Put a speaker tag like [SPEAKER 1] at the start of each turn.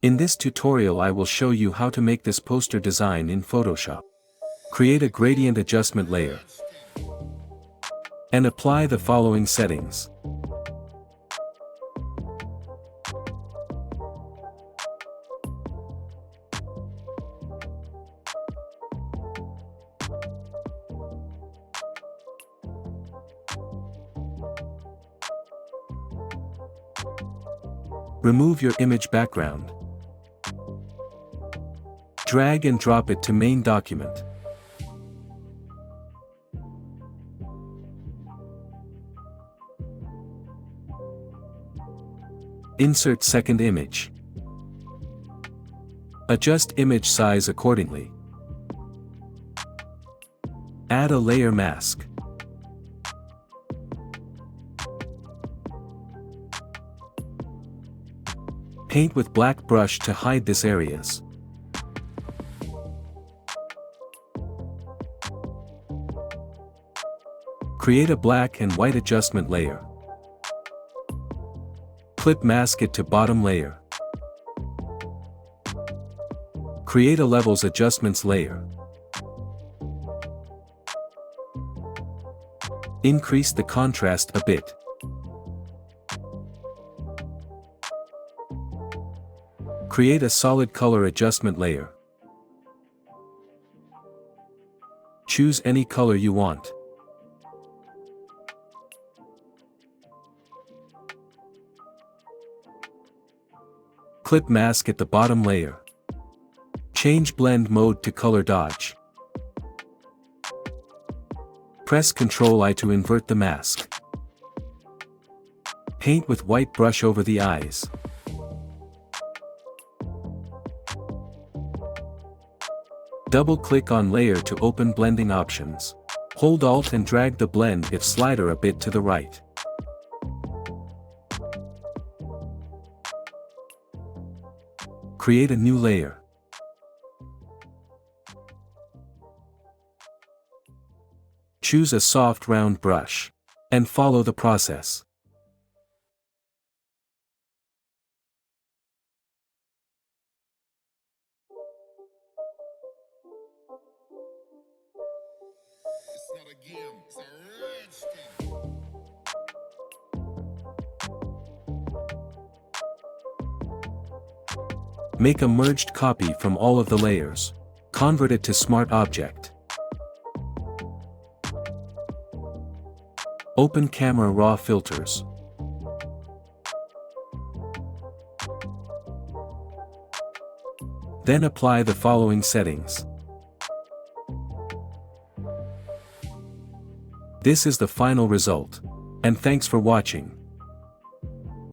[SPEAKER 1] In this tutorial I will show you how to make this poster design in Photoshop. Create a gradient adjustment layer. And apply the following settings. Remove your image background. Drag and drop it to main document. Insert second image. Adjust image size accordingly. Add a layer mask. Paint with black brush to hide these areas. Create a black and white adjustment layer. Clip mask it to bottom layer. Create a levels adjustments layer. Increase the contrast a bit. Create a solid color adjustment layer. Choose any color you want. Clip mask at the bottom layer. Change blend mode to color dodge. Press Ctrl I to invert the mask. Paint with white brush over the eyes. Double-click on layer to open blending options. Hold Alt and drag the blend if slider a bit to the right. Create a new layer. Choose a soft round brush. And follow the process.
[SPEAKER 2] It's not a game, it's a rich thing.
[SPEAKER 1] Make a merged copy from all of the layers. Convert it to Smart Object. Open Camera Raw Filters. Then apply the following settings. This is the final result. And thanks for watching.